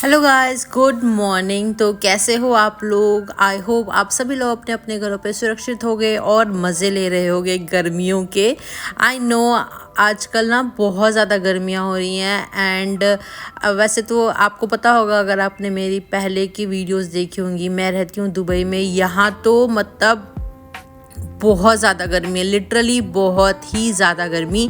Hello guys, good morning. तो कैसे हो आप लोग? आई होप आप सभी लोग अपने अपने घरों पे सुरक्षित होगे और मज़े ले रहे होगे गर्मियों के। आई नो आजकल ना बहुत ज़्यादा गर्मियाँ हो रही हैं एंड वैसे तो आपको पता होगा, अगर आपने मेरी पहले की वीडियोस देखी होंगी, मैं रहती हूँ दुबई में। यहाँ तो मतलब बहुत ज़्यादा गर्मी है, लिटरली बहुत ही ज़्यादा गर्मी।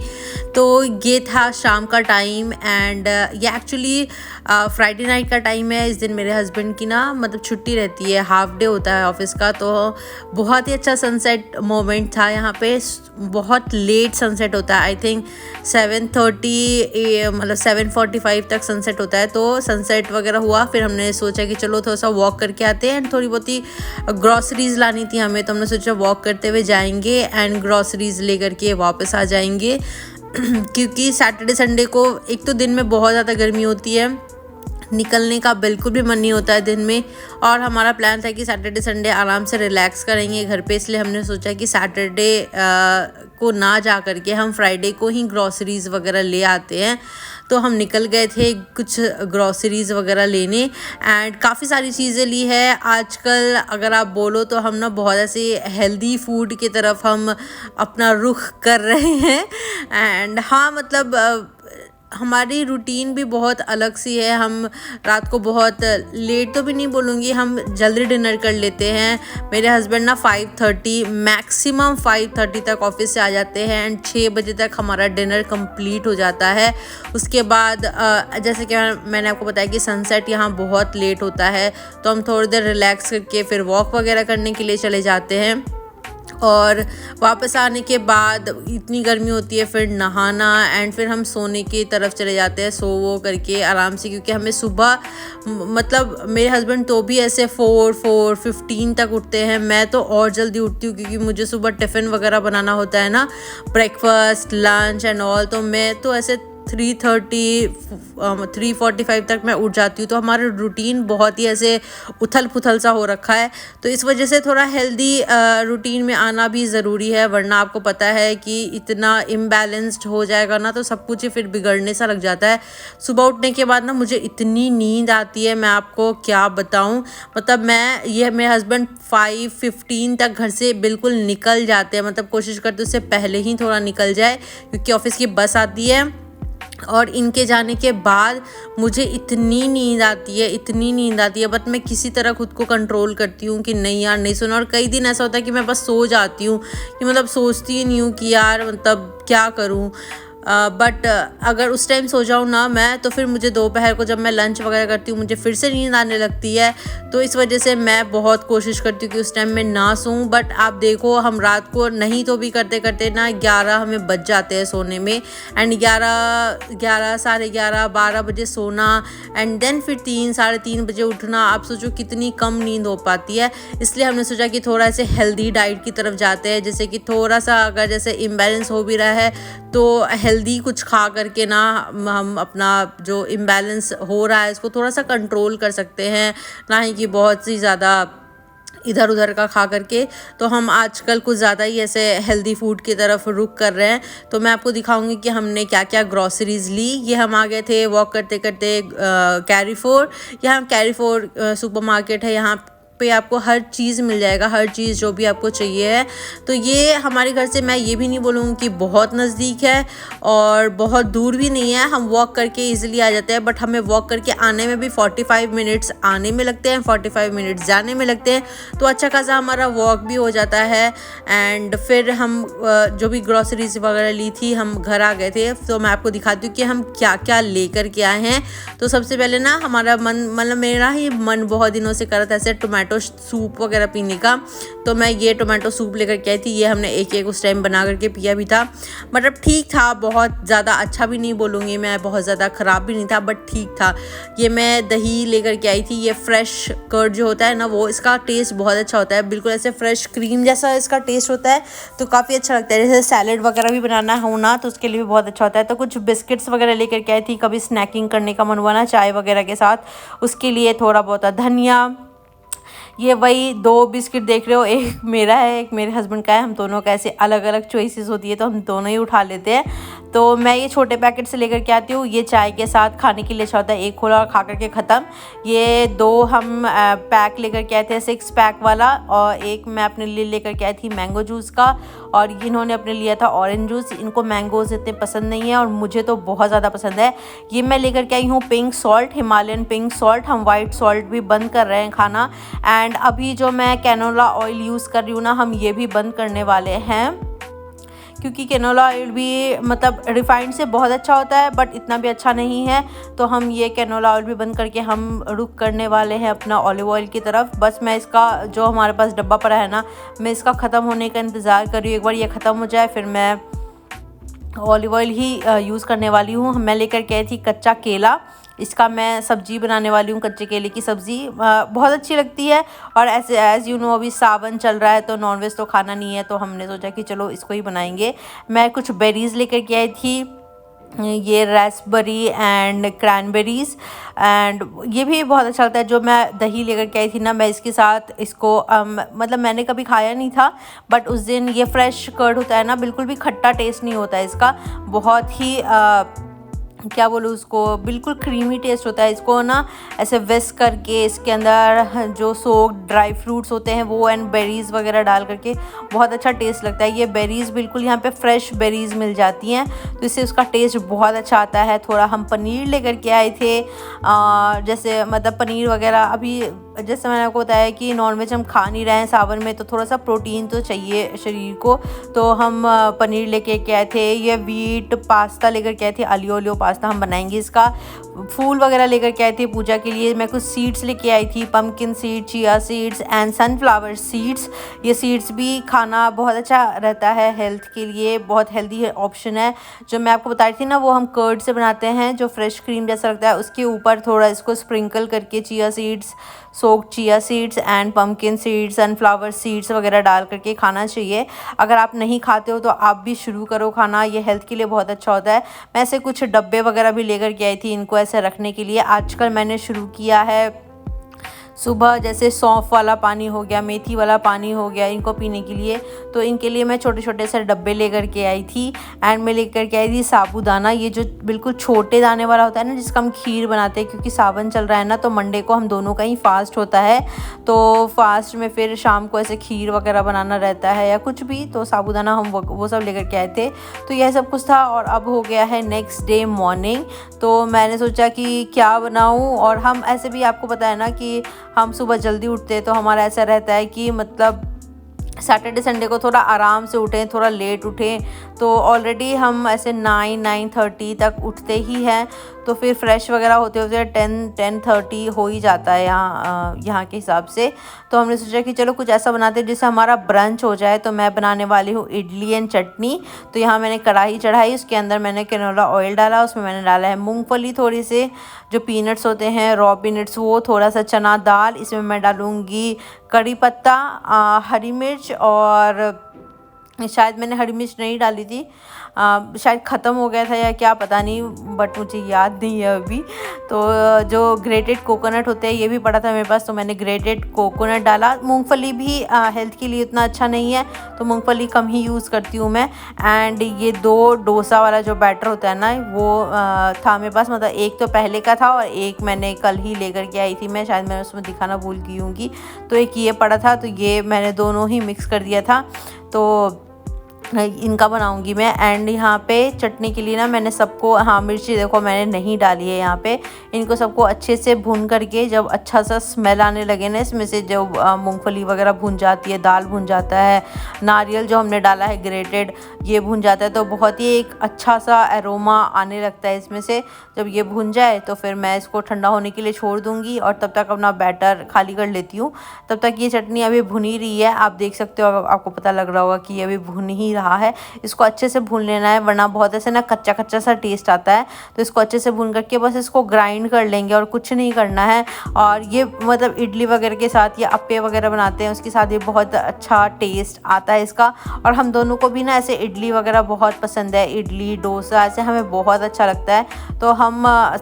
तो ये था शाम का टाइम एंड ये एक्चुअली फ्राइडे नाइट का टाइम है। इस दिन मेरे हस्बैंड की ना मतलब छुट्टी रहती है, हाफ डे होता है ऑफिस का। तो बहुत ही अच्छा सनसेट मोमेंट था यहाँ पे। बहुत लेट सनसेट होता है, आई थिंक 7:30 मतलब 7:45 तक सनसेट होता है। तो सनसेट वगैरह हुआ, फिर हमने सोचा कि चलो थोड़ा सा वॉक करके आते हैं एंड थोड़ी बहुत ही ग्रॉसरीज लानी थी हमें। तो हमने सोचा वॉक करते हुए जाएंगे एंड ग्रॉसरीज लेकर के वापस आ जाएंगे क्योंकि सैटरडे संडे को एक तो दिन में बहुत ज़्यादा गर्मी होती है, निकलने का बिल्कुल भी मन नहीं होता है दिन में। और हमारा प्लान था कि सैटरडे संडे आराम से रिलैक्स करेंगे घर पे, इसलिए हमने सोचा कि सैटरडे को ना जा करके हम फ्राइडे को ही ग्रॉसरीज़ वगैरह ले आते हैं। तो हम निकल गए थे कुछ ग्रॉसरीज़ वगैरह लेने एंड काफ़ी सारी चीज़ें ली है। आजकल अगर आप बोलो तो हम ना बहुत ऐसे हेल्दी फूड की तरफ हम अपना रुख कर रहे हैं एंड हाँ मतलब हमारी रूटीन भी बहुत अलग सी है। हम रात को बहुत लेट तो भी नहीं बोलूँगी, हम जल्दी डिनर कर लेते हैं। मेरे हस्बैंड ना 5:30 मैक्सिमम 5:30 तक ऑफिस से आ जाते हैं एंड 6 बजे तक हमारा डिनर कंप्लीट हो जाता है। उसके बाद जैसे कि मैंने आपको बताया कि सनसेट यहाँ बहुत लेट होता है, तो हम थोड़ी देर रिलैक्स करके फिर वॉक वगैरह करने के लिए चले जाते हैं। और वापस आने के बाद इतनी गर्मी होती है, फिर नहाना एंड फिर हम सोने की तरफ चले जाते हैं, सो वो करके आराम से। क्योंकि हमें सुबह मतलब मेरे हस्बैंड तो भी ऐसे 4:15 तक उठते हैं, मैं तो और जल्दी उठती हूँ क्योंकि मुझे सुबह टिफ़िन वगैरह बनाना होता है ना, ब्रेकफास्ट लंच एंड ऑल। तो मैं तो ऐसे 3:45 तक मैं उठ जाती हूँ। तो हमारा रूटीन बहुत ही ऐसे उथल पुथल सा हो रखा है। तो इस वजह से थोड़ा हेल्दी रूटीन में आना भी ज़रूरी है, वरना आपको पता है कि इतना इम्बैलेंस्ड हो जाएगा ना तो सब कुछ ही फिर बिगड़ने सा लग जाता है। सुबह उठने के बाद ना मुझे इतनी नींद आती है, मैं आपको क्या बताऊँ। मतलब मेरे हस्बैंड 5:15 तक घर से बिल्कुल निकल जाते हैं, मतलब कोशिश करते उससे पहले ही थोड़ा निकल जाए क्योंकि ऑफिस की बस आती है। और इनके जाने के बाद मुझे इतनी नींद आती है, बट मैं किसी तरह खुद को कंट्रोल करती हूँ कि नहीं यार नहीं सोना। और कई दिन ऐसा होता है कि मैं बस सो जाती हूँ, कि मतलब सोचती ही नहीं हूँ कि यार मतलब क्या करूँ। बट अगर उस टाइम सो जाऊँ ना मैं, तो फिर मुझे दोपहर को जब मैं लंच वगैरह करती हूँ मुझे फिर से नींद आने लगती है। तो इस वजह से मैं बहुत कोशिश करती हूँ कि उस टाइम में ना सोऊं। बट आप देखो हम रात को नहीं तो भी करते करते ना 11 हमें बज जाते हैं सोने में एंड 11 साढ़े 11 12 बजे सोना एंड देन फिर 3 साढ़े 3 बजे उठना। आप सोचो कितनी कम नींद हो पाती है। इसलिए हमने सोचा कि थोड़ा ऐसे हेल्दी डाइट की तरफ जाते हैं, जैसे कि थोड़ा सा अगर जैसे इम्बैलेंस हो भी रहा है तो हेल्दी कुछ खा करके ना हम अपना जो इम्बैलेंस हो रहा है इसको थोड़ा सा कंट्रोल कर सकते हैं, ना ही कि बहुत सी ज़्यादा इधर उधर का खा करके। तो हम आजकल कुछ ज़्यादा ही ऐसे हेल्दी फूड की तरफ रुख कर रहे हैं। तो मैं आपको दिखाऊंगी कि हमने क्या क्या ग्रॉसरीज़ ली। ये हम आ गए थे वॉक करते करते कैरीफोर। यहाँ कैरीफोर सुपरमार्केट है, यहाँ पे आपको हर चीज़ मिल जाएगा, हर चीज़ जो भी आपको चाहिए है। तो ये हमारे घर से मैं ये भी नहीं बोलूँगी कि बहुत नज़दीक है और बहुत दूर भी नहीं है, हम वॉक करके इजीली आ जाते हैं। बट हमें वॉक करके आने में भी 45 मिनट्स आने में लगते हैं, 45 मिनट्स जाने में लगते हैं। तो अच्छा खासा हमारा वॉक भी हो जाता है। एंड फिर हम जो भी ग्रॉसरीज वगैरह ली थी हम घर आ गए थे। तो मैं आपको दिखाती हूँ कि हम क्या क्या लेकर के आए हैं। तो सबसे पहले ना हमारा मन मतलब मेरा ही मन बहुत दिनों से कर रहा था ऐसे टोमेटो सूप वगैरह पीने का। तो मैं ये टोमेटो सूप लेकर के आई थी। ये हमने एक उस टाइम बना करके पिया भी था। मतलब ठीक था, बहुत ज़्यादा अच्छा भी नहीं बोलूँगी मैं, बहुत ज़्यादा ख़राब भी नहीं था, बट ठीक था। ये मैं दही लेकर के आई थी। ये फ्रेश कर्ड जो होता है ना, वो इसका टेस्ट बहुत अच्छा होता है, बिल्कुल ऐसे फ्रेश क्रीम जैसा इसका टेस्ट होता है। तो काफ़ी अच्छा लगता है। जैसे सैलेड वगैरह भी बनाना हो ना तो उसके लिए भी बहुत अच्छा होता है। तो कुछ बिस्किट्स वगैरह लेकर के आई थी, कभी स्नैकिंग करने का मन हुआ ना चाय वगैरह के साथ, उसके लिए थोड़ा बहुत धनिया। ये वही 2 बिस्किट देख रहे हो, एक मेरा है एक मेरे हस्बैंड का है। हम दोनों का ऐसे अलग अलग चॉइसेस होती है तो हम दोनों ही उठा लेते हैं। तो मैं ये छोटे पैकेट से लेकर के आती हूँ। ये चाय के साथ खाने के लिए अच्छा होता है, एक खोला और खा करके ख़त्म। ये 2 हम पैक लेकर के आए थे 6 पैक वाला, और एक मैं अपने लिए लेकर के आई थी मैंगो जूस का, और इन्होंने अपने लिया था ऑरेंज जूस। इनको मैंगोज़ इतने पसंद नहीं है और मुझे तो बहुत ज़्यादा पसंद है। ये मैं लेकर के आई हूँ pink salt, Himalayan pink salt. हम वाइट सॉल्ट भी बंद कर रहे हैं खाना। एंड अभी जो मैं कैनोला ऑयल यूज़ कर रही हूँ ना, हम ये भी बंद करने वाले हैं, क्योंकि कैनोला ऑयल भी मतलब रिफाइंड से बहुत अच्छा होता है बट इतना भी अच्छा नहीं है। तो हम ये कैनोला ऑयल भी बंद करके हम रुख करने वाले हैं अपना ऑलिव ऑयल की तरफ। बस मैं इसका जो हमारे पास डब्बा पड़ा है ना, मैं इसका ख़त्म होने का इंतज़ार कर रही हूँ। एक बार ये ख़त्म हो जाए फिर मैं ऑलिव ऑयल ही यूज़ करने वाली हूँ। मैं लेकर के आई थी कच्चा केला, इसका मैं सब्ज़ी बनाने वाली हूँ। कच्चे केले की सब्ज़ी बहुत अच्छी लगती है। और ऐसे एज़ यू नो अभी सावन चल रहा है तो नॉनवेज तो खाना नहीं है, तो हमने सोचा कि चलो इसको ही बनाएंगे। मैं कुछ बेरीज़ लेकर के आई थी, ये रास्पबेरी एंड क्रैनबेरीज़, एंड ये भी बहुत अच्छा लगता है। जो मैं दही लेकर के आई थी ना, मैं इसके साथ इसको मतलब मैंने कभी खाया नहीं था बट उस दिन ये फ्रेश कर्ड होता है ना, बिल्कुल भी खट्टा टेस्ट नहीं होता है इसका, बहुत ही क्या बोलूँ उसको, बिल्कुल क्रीमी टेस्ट होता है। इसको ना ऐसे विस्क करके इसके अंदर जो सोक्ड ड्राई फ्रूट्स होते हैं वो एंड बेरीज़ वगैरह डाल करके बहुत अच्छा टेस्ट लगता है। ये बेरीज़ बिल्कुल यहाँ पे फ्रेश बेरीज़ मिल जाती हैं तो इससे उसका टेस्ट बहुत अच्छा आता है। थोड़ा हम पनीर लेकर के आए थे, जैसे मतलब पनीर वगैरह अभी जैसे मैंने आपको बताया कि नॉनवेज हम खा नहीं रहे हैं सावन में, तो थोड़ा सा प्रोटीन तो चाहिए शरीर को। तो हम पनीर लेके के आए थे। ये व्हीट पास्ता लेकर के आए थे, आलियो ओलियो पास्ता हम बनाएंगे इसका। फूल वगैरह लेकर के आए थे पूजा के लिए। मैं कुछ सीड्स लेके आई थी, pumpkin seed, chia seeds and sunflower seeds. ये सीड्स भी खाना बहुत अच्छा रहता है हेल्थ के लिए, बहुत हेल्दी ऑप्शन है। जो मैं आपको बता रही थी ना, वो हम कर्ड से बनाते हैं, जो फ्रेश क्रीम जैसा लगता है। उसके ऊपर थोड़ा इसको स्प्रिंकल करके chia seeds, soaked chia seeds and pumpkin seeds, sunflower seeds वगैरह डाल करके खाना चाहिए। अगर आप नहीं खाते हो तो आप भी शुरू करो खाना, ये हेल्थ के लिए बहुत अच्छा होता है। मैं ऐसे कुछ डब्बे वगैरह भी लेकर के आई थी इनको ऐसे रखने के लिए। आजकल मैंने शुरू किया है सुबह जैसे सौंफ वाला पानी हो गया, मेथी वाला पानी हो गया, इनको पीने के लिए। तो इनके लिए मैं छोटे छोटे से डब्बे लेकर के आई थी। एंड मैं लेकर के आई थी साबूदाना, ये जो बिल्कुल छोटे दाने वाला होता है ना, जिसका हम खीर बनाते हैं। क्योंकि सावन चल रहा है ना, तो मंडे को हम दोनों का ही फास्ट होता है, तो फास्ट में फिर शाम को ऐसे खीर वगैरह बनाना रहता है या कुछ भी, तो साबूदाना हम वो सब लेकर के आए थे। तो यह सब कुछ था। और अब हो गया है नेक्स्ट डे मॉर्निंग, तो मैंने सोचा कि क्या बनाऊँ। और हम ऐसे भी आपको पता है ना कि हम सुबह जल्दी उठते हैं, तो हमारा ऐसा रहता है कि मतलब सैटरडे संडे को थोड़ा आराम से उठें, थोड़ा लेट उठें। तो ऑलरेडी हम ऐसे 9-9:30 तक उठते ही हैं, तो फिर फ्रेश वगैरह होते होते 10-10:30 हो ही जाता है यहाँ के हिसाब से। तो हमने सोचा कि चलो कुछ ऐसा बनाते हैं जिससे हमारा ब्रंच हो जाए। तो मैं बनाने वाली हूँ इडली एंड चटनी। तो यहाँ मैंने कढ़ाई चढ़ाई, उसके अंदर मैंने कैनोला ऑयल डाला, उसमें मैंने डाला है मूंगफली, थोड़ी से जो पीनट्स होते हैं रॉ पीनट्स वो, थोड़ा सा चना दाल, इसमें मैं डालूँगी कड़ी पत्ता, हरी मिर्च, और शायद मैंने हरी मिर्च नहीं डाली थी, शायद ख़त्म हो गया था या क्या पता नहीं, बट मुझे याद नहीं है अभी। तो जो ग्रेटेड कोकोनट होते हैं ये भी पड़ा था मेरे पास, तो मैंने ग्रेटेड कोकोनट डाला। मूंगफली भी हेल्थ के लिए उतना अच्छा नहीं है, तो मूंगफली कम ही यूज़ करती हूँ मैं। एंड ये 2 डोसा वाला जो बैटर होता है ना, वो था मेरे पास, मतलब एक तो पहले का था और एक मैंने कल ही लेकर के आई थी मैं, शायद मैंने उसमें दिखाना भूल गई होंगी। तो एक ये पड़ा था, तो ये मैंने दोनों ही मिक्स कर दिया था, तो इनका बनाऊंगी मैं। एंड यहाँ पे चटनी के लिए ना मैंने सबको, हाँ मिर्ची देखो मैंने नहीं डाली है यहाँ पे, इनको सबको अच्छे से भून करके जब अच्छा सा स्मेल आने लगे ना इसमें से, जब मूंगफली वगैरह भून जाती है, दाल भून जाता है, नारियल जो हमने डाला है ग्रेटेड ये भून जाता है, तो बहुत ही एक अच्छा सा एरोमा आने लगता है इसमें से। जब ये भून जाए तो फिर मैं इसको ठंडा होने के लिए छोड़ दूँगी और तब तक अपना बैटर खाली कर लेती हूँ। तब तक ये चटनी अभी भुन ही रही है, आप देख सकते हो, आपको पता लग रहा होगा कि ये अभी भुन ही रहा है। इसको अच्छे से भून लेना है, वरना बहुत ऐसे ना कच्चा कच्चा सा टेस्ट आता है। तो इसको अच्छे से भून करके बस इसको ग्राइंड कर लेंगे और कुछ नहीं करना है। और ये मतलब इडली वगैरह के साथ या अप्पे वगैरह बनाते हैं उसके साथ ये बहुत अच्छा टेस्ट आता है इसका। और हम दोनों को भी ना ऐसे इडली वगैरह बहुत पसंद है, इडली डोसा ऐसे हमें बहुत अच्छा लगता है। तो हम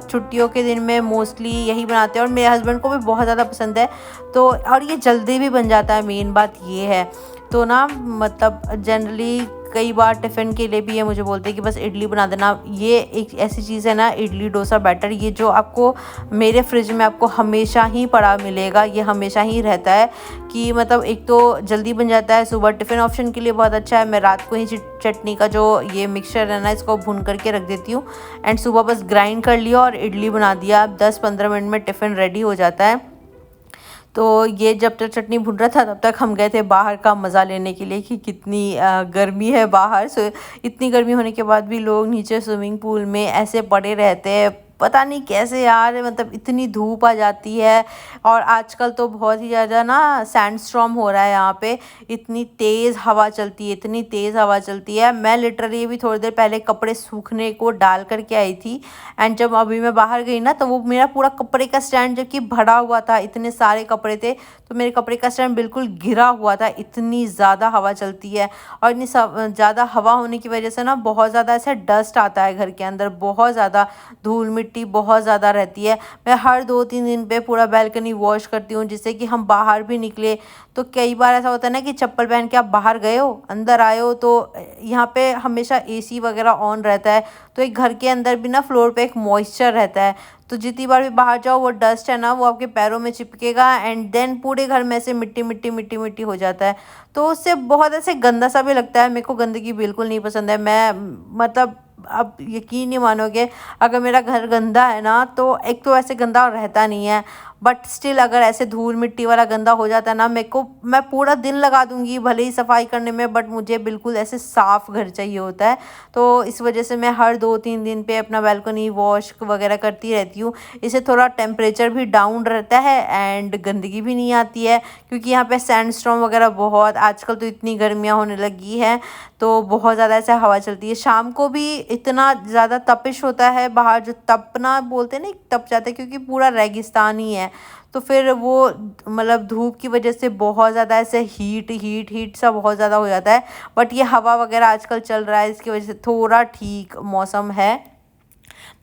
छुट्टियों के दिन में मोस्टली यही बनाते हैं और मेरे हस्बैंड को भी बहुत ज़्यादा पसंद है। तो और ये जल्दी भी बन जाता है, मेन बात ये है। तो ना मतलब जनरली कई बार टिफ़िन के लिए भी ये मुझे बोलते हैं कि बस इडली बना देना। ये एक ऐसी चीज़ है ना, इडली डोसा बैटर, ये जो आपको मेरे फ्रिज में आपको हमेशा ही पड़ा मिलेगा। ये हमेशा ही रहता है कि मतलब एक तो जल्दी बन जाता है, सुबह टिफ़िन ऑप्शन के लिए बहुत अच्छा है। मैं रात को ही चटनी का जो ये मिक्सचर है ना, इसको भून करके रख देती हूँ एंड सुबह बस ग्राइंड कर लिया और इडली बना दिया। 10-15 मिनट में टिफ़िन रेडी हो जाता है। तो ये जब तक चटनी भून रहा था तब तक हम गए थे बाहर का मज़ा लेने के लिए कि कितनी गर्मी है बाहर। सो इतनी गर्मी होने के बाद भी लोग नीचे स्विमिंग पूल में ऐसे पड़े रहते हैं, पता नहीं कैसे यार, मतलब इतनी धूप आ जाती है। और आजकल तो बहुत ही ज़्यादा ना सैंडस्टॉर्म हो रहा है यहाँ पे, इतनी तेज़ हवा चलती है, इतनी तेज़ हवा चलती है। मैं लिटरली अभी थोड़ी देर पहले कपड़े सूखने को डाल करके आई थी एंड जब अभी मैं बाहर गई ना, तो वो मेरा पूरा कपड़े का स्टैंड जबकि भरा हुआ था, इतने सारे कपड़े थे, तो मेरे कपड़े का स्टैंड बिल्कुल गिरा हुआ था। इतनी ज़्यादा हवा चलती है और इतनी ज़्यादा हवा होने की वजह से ना बहुत ज़्यादा ऐसा डस्ट आता है घर के अंदर, बहुत ज़्यादा धूल मिट्टी बहुत ज़्यादा रहती है। मैं हर 2-3 दिन पे पूरा बैल्कनी वॉश करती हूँ, जिससे कि हम बाहर भी निकले तो कई बार ऐसा होता है ना कि चप्पल पहन के आप बाहर गए हो, अंदर आए हो, तो यहाँ पे हमेशा एसी वगैरह ऑन रहता है, तो एक घर के अंदर भी ना फ्लोर पे एक मॉइस्चर रहता है, तो जितनी बार भी बाहर जाओ वो डस्ट है ना वो आपके पैरों में चिपकेगा एंड देन पूरे घर में से मिट्टी मिट्टी मिट्टी मिट्टी हो जाता है। तो उससे बहुत ऐसे गंदा सा भी लगता है। मेरे को गंदगी बिल्कुल नहीं पसंद है। मैं मतलब आप यकीन नहीं मानोगे, अगर मेरा घर गंदा है ना, तो एक तो ऐसे गंदा रहता नहीं है, बट स्टिल अगर ऐसे धूल मिट्टी वाला गंदा हो जाता है ना, मैं पूरा दिन लगा दूंगी भले ही सफाई करने में, बट मुझे बिल्कुल ऐसे साफ़ घर चाहिए होता है। तो इस वजह से मैं हर 2-3 दिन पे अपना बैल्कनी वॉश वगैरह करती रहती हूँ। इससे थोड़ा टेम्परेचर भी डाउन रहता है एंड गंदगी भी नहीं आती है, क्योंकि यहाँ पे सैंडस्टॉर्म वगैरह बहुत, आजकल तो इतनी गर्मियाँ होने लगी हैं तो बहुत ज़्यादा ऐसे हवा चलती है। शाम को भी इतना ज़्यादा तपिश होता है बाहर, जो तपना बोलते हैं ना, तप जाता है, क्योंकि पूरा रेगिस्तान ही है। तो फिर वो मतलब धूप की वजह से बहुत ज़्यादा ऐसे हीट हीट हीट सा बहुत ज़्यादा हो जाता है। बट ये हवा वगैरह आजकल चल रहा है, इसकी वजह से थोड़ा ठीक मौसम है।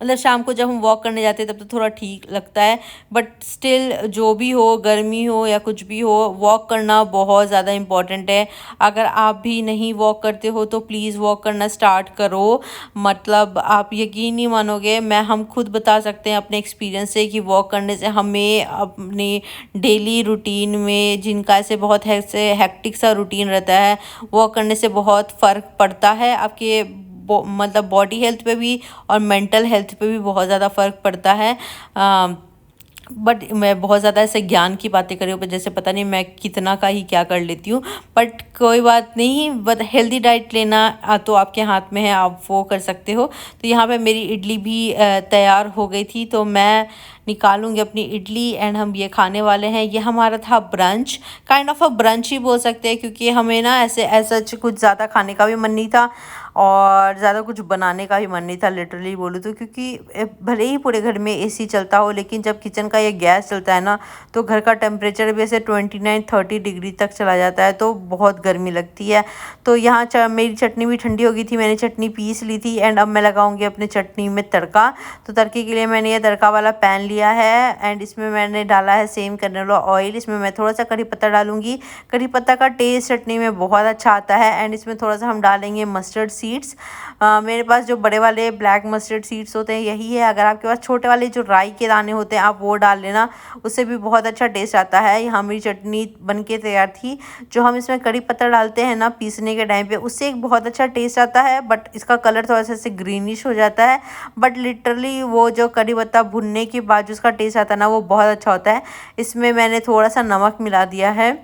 मतलब शाम को जब हम वॉक करने जाते हैं तब तो थोड़ा ठीक लगता है, बट स्टिल जो भी हो, गर्मी हो या कुछ भी हो, वॉक करना बहुत ज़्यादा इम्पॉर्टेंट है। अगर आप भी नहीं वॉक करते हो तो प्लीज़ वॉक करना स्टार्ट करो। मतलब आप यकीन नहीं मानोगे, हम खुद बता सकते हैं अपने एक्सपीरियंस से कि वॉक करने से हमें अपने डेली रूटीन में, जिनका ऐसे बहुत हेक्टिक सा रूटीन रहता है, वॉक करने से बहुत फ़र्क पड़ता है। आपके मतलब बॉडी हेल्थ पे भी और मेंटल हेल्थ पे भी बहुत ज़्यादा फ़र्क पड़ता है। बट मैं बहुत ज़्यादा ऐसे ज्ञान की बातें कर रही हूँ, पर जैसे पता नहीं मैं कितना का ही क्या कर लेती हूँ, बट कोई बात नहीं। बट हेल्दी डाइट लेना तो आपके हाथ में है, आप वो कर सकते हो। तो यहाँ पे मेरी इडली भी तैयार हो गई थी, तो मैं निकालूंगी अपनी इडली एंड हम ये खाने वाले हैं। ये हमारा था brunch, kind of a brunch ही बोल सकते हैं, क्योंकि हमें ना ऐसे ऐसा कुछ ज़्यादा खाने का भी मन नहीं था और ज़्यादा कुछ बनाने का भी मन नहीं था, लिटरली बोलूँ तो। क्योंकि भले ही पूरे घर में एसी चलता हो, लेकिन जब किचन का ये गैस चलता है ना, तो घर का टेम्परेचर भी ऐसे 29-30 डिग्री तक चला जाता है, तो बहुत गर्मी लगती है। तो यहाँ मेरी चटनी भी ठंडी हो गई थी, मैंने चटनी पीस ली थी एंड अब मैं लगाऊंगी अपने चटनी में तड़का। तो तड़के के लिए मैंने ये तड़का वाला पैन लिया है एंड इसमें मैंने डाला है सेम करने वाला ऑयल। इसमें मैं थोड़ा सा करी पत्ता डालूंगी। करी पत्ता का टेस्ट चटनी में बहुत अच्छा आता है एंड इसमें थोड़ा सा हम डालेंगे मस्टर्ड सीड्स। मेरे पास जो बड़े वाले ब्लैक मस्टर्ड सीड्स होते हैं यही है। अगर आपके पास छोटे वाले जो राई के दाने होते हैं आप वो डाल लेना, उससे भी बहुत अच्छा टेस्ट आता है। यहाँ मेरी चटनी बन के तैयार थी। जो हम इसमें करी पत्ता डालते हैं ना पीसने के टाइम पे, उससे एक बहुत अच्छा टेस्ट आता है, बट इसका कलर थोड़ा सा ऐसे ग्रीनिश हो जाता है। बट लिटरली वो जो करी पत्ता भुनने के बाद जो उसका टेस्ट आता है ना, वो बहुत अच्छा होता है। इसमें मैंने थोड़ा सा नमक मिला दिया है।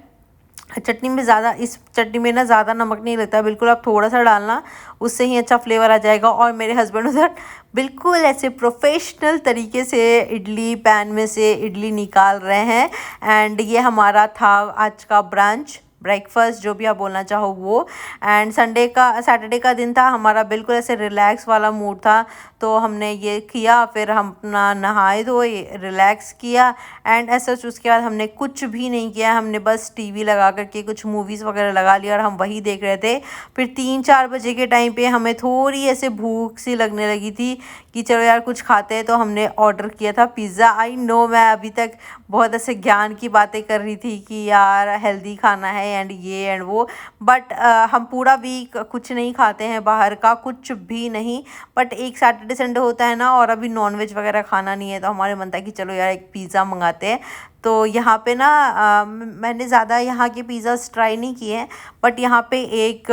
चटनी में ज़्यादा, इस चटनी में ना ज़्यादा नमक नहीं लगता, बिल्कुल आप थोड़ा सा डालना, उससे ही अच्छा फ्लेवर आ जाएगा। और मेरे हस्बैंड उधर बिल्कुल ऐसे प्रोफेशनल तरीके से इडली पैन में से इडली निकाल रहे हैं। एंड ये हमारा था आज का ब्रंच, ब्रेकफास्ट, जो भी आप बोलना चाहो वो। एंड सैटरडे का दिन था हमारा, बिल्कुल ऐसे रिलैक्स वाला मूड था, तो हमने ये किया। फिर हम अपना नहाए धोए, रिलैक्स किया एंड ऐसा उसके बाद हमने कुछ भी नहीं किया। हमने बस टीवी लगा करके कुछ मूवीज़ वगैरह लगा लिया और हम वही देख रहे थे। फिर 3-4 बजे के टाइम पे हमें थोड़ी ऐसे भूख सी लगने लगी थी कि चलो यार कुछ खाते हैं, तो हमने ऑर्डर किया था पिज़्ज़ा। आई नो मैं अभी तक बहुत ऐसे ज्ञान की बातें कर रही थी कि यार हेल्दी खाना है एंड ये एंड वो, बट हम पूरा वीक कुछ नहीं खाते हैं बाहर का, कुछ भी नहीं। बट एक सैटरडे संडे होता है ना, और अभी नॉनवेज वगैरह खाना नहीं है, तो हमारे मन था कि चलो यार एक पिज़्ज़ा मंगाते हैं। तो यहाँ पे ना मैंने ज़्यादा यहाँ के पिज़्ज़ास ट्राई नहीं किए हैं, बट यहाँ पे एक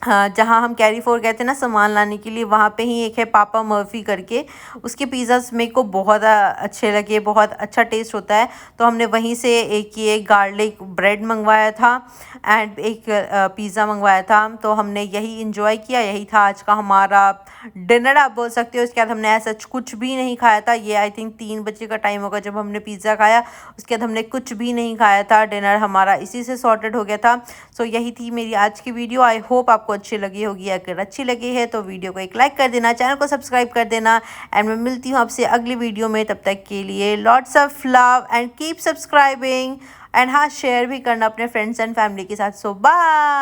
हाँ, जहाँ हम कैरी फोर गए थे ना सामान लाने के लिए, वहाँ पे ही एक है पापा मर्फी करके, उसके पिज़्ज़ास मेरे को बहुत अच्छे लगे, बहुत अच्छा टेस्ट होता है। तो हमने वहीं से एक ये गार्लिक ब्रेड मंगवाया था एंड एक पिज़्ज़ा मंगवाया था। तो हमने यही इंजॉय किया, यही था आज का हमारा डिनर आप बोल सकते हो। उसके बाद हमने ऐसा कुछ भी नहीं खाया था। ये आई थिंक 3 बजे का टाइम होगा जब हमने पिज़्ज़ा खाया। उसके बाद हमने कुछ भी नहीं खाया था, डिनर हमारा इसी से सॉर्टेड हो गया था। सो यही थी मेरी आज की वीडियो। आई होप आपको अच्छी लगी होगी। अगर अच्छी लगी है तो वीडियो को एक लाइक कर देना, चैनल को सब्सक्राइब कर देना, एंड मैं मिलती हूँ आपसे अगली वीडियो में। तब तक के लिए lots of love and keep subscribing, and हाँ शेयर भी करना अपने फ्रेंड्स एंड फैमिली के साथ। सो बाय।